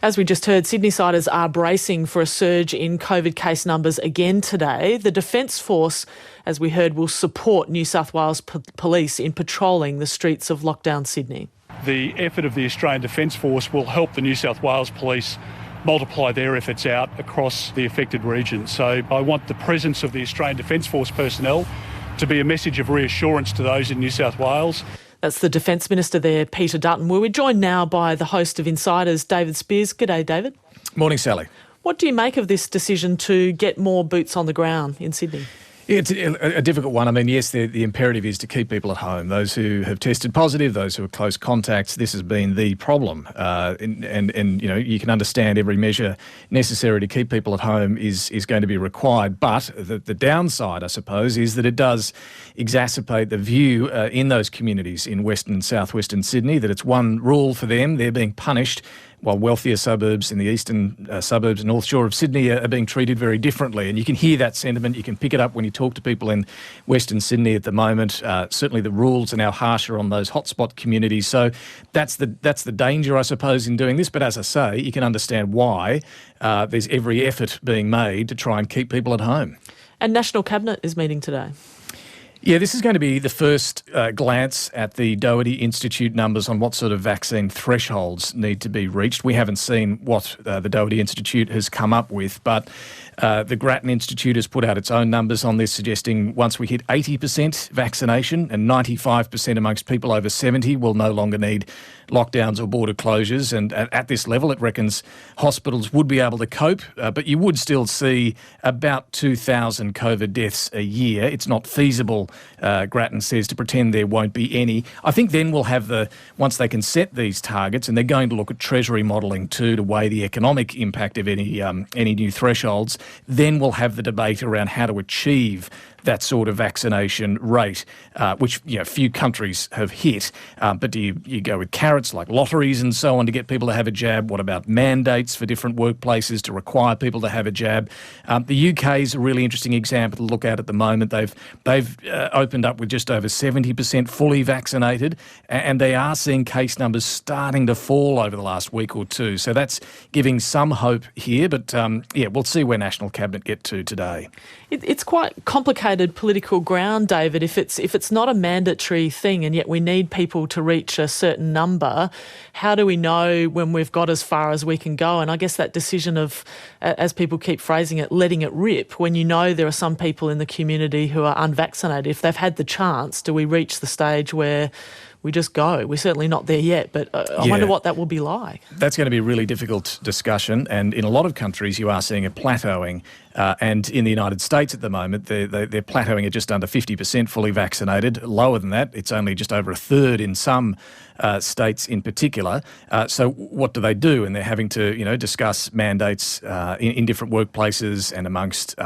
As we just heard, Sydney-siders are bracing for a surge in COVID case numbers again today. The Defence Force, as we heard, will support New South Wales Police in patrolling the streets of lockdown Sydney. The effort of the Australian Defence Force will help the New South Wales Police multiply their efforts out across the affected region. So I want the presence of the Australian Defence Force personnel to be a message of reassurance to those in New South Wales. That's the Defence Minister there, Peter Dutton. Well, we're joined now by the host of Insiders, David Speers. G'day, David. Morning, Sally. What do you make of this decision to get more boots on the ground in Sydney? Yeah, it's a difficult one. I mean, yes, the imperative is to keep people at home. Those who have tested positive, those who are close contacts, this has been the problem. And you know, you can understand every measure necessary to keep people at home is going to be required. But the downside, I suppose, is that it does exacerbate the view in those communities in Western and Southwestern Sydney that it's one rule for them. They're being punished, while wealthier suburbs in the eastern suburbs and North Shore of Sydney are being treated very differently. And you can hear that sentiment. You can pick it up when you talk to people in Western Sydney at the moment. Certainly the rules are now harsher on those hotspot communities. So that's the danger, I suppose, in doing this. But as I say, you can understand why there's every effort being made to try and keep people at home. And National Cabinet is meeting today. Yeah, this is going to be the first glance at the Doherty Institute numbers on what sort of vaccine thresholds need to be reached. We haven't seen what the Doherty Institute has come up with, but the Grattan Institute has put out its own numbers on this, suggesting once we hit 80% vaccination and 95% amongst people over 70 will no longer need lockdowns or border closures. And at this level, it reckons hospitals would be able to cope, but you would still see about 2,000 COVID deaths a year. It's not feasible, Grattan says, to pretend there won't be any. I think then we'll have once they can set these targets, and they're going to look at Treasury modelling too to weigh the economic impact of any new thresholds, then we'll have the debate around how to achieve that sort of vaccination rate, which few countries have hit. But do you go with carrots like lotteries and so on to get people to have a jab? What about mandates for different workplaces to require people to have a jab? The UK is a really interesting example to look at the moment. They've opened up with just over 70% fully vaccinated, and they are seeing case numbers starting to fall over the last week or two. So that's giving some hope here. But we'll see where National Cabinet get to today. It's quite complicated political ground, David, if it's not a mandatory thing and yet we need people to reach a certain number. How do we know when we've got as far as we can go? And I guess that decision of, as people keep phrasing it, letting it rip, when you know there are some people in the community who are unvaccinated, if they've had the chance, do we reach the stage where we just go? We're certainly not there yet, but I wonder what that will be like. That's going to be a really difficult discussion, and in a lot of countries you are seeing a plateauing, and in the United States at the moment they're plateauing at just under 50% fully vaccinated. Lower than that, it's only just over a third in some states in particular. So what do they do? And they're having to discuss mandates in different workplaces and amongst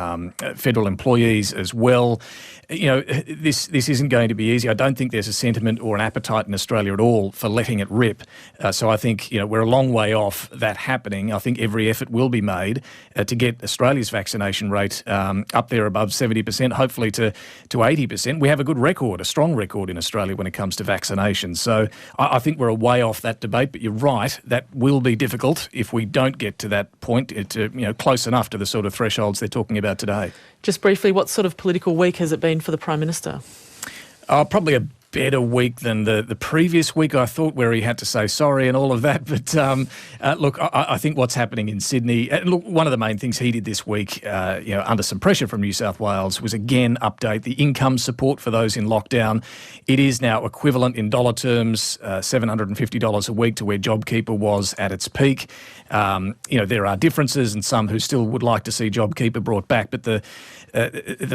federal employees as well. This isn't going to be easy. I don't think there's a sentiment or an appetite in Australia at all for letting it rip. So I think we're a long way off that happening. I think every effort will be made to get Australia's vaccination rate up there above 70%, hopefully to 80%. We have a good record, a strong record in Australia when it comes to vaccinations. So I think we're a way off that debate, but you're right, that will be difficult if we don't get to that point, close enough to the sort of thresholds they're talking about today. Just briefly, what sort of political week has it been for the Prime Minister? Probably a better week than the previous week, I thought, where he had to say sorry and all of that. But look, I think what's happening in Sydney, look, one of the main things he did this week, under some pressure from New South Wales, was again update the income support for those in lockdown. It is now equivalent in dollar terms, $750 a week to where JobKeeper was at its peak. There are differences, and some who still would like to see JobKeeper brought back, but the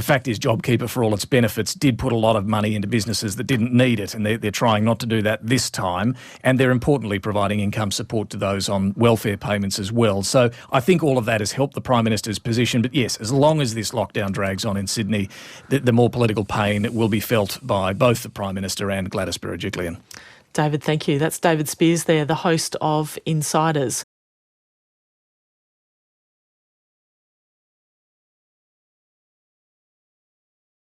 fact is JobKeeper, for all its benefits, did put a lot of money into businesses that didn't need it, and they're trying not to do that this time, and they're importantly providing income support to those on welfare payments as well. So I think all of that has helped the Prime Minister's position, but yes, as long as this lockdown drags on in Sydney, the more political pain will be felt by both the Prime Minister and Gladys Berejiklian. David, thank you. That's David Speers there, the host of Insiders.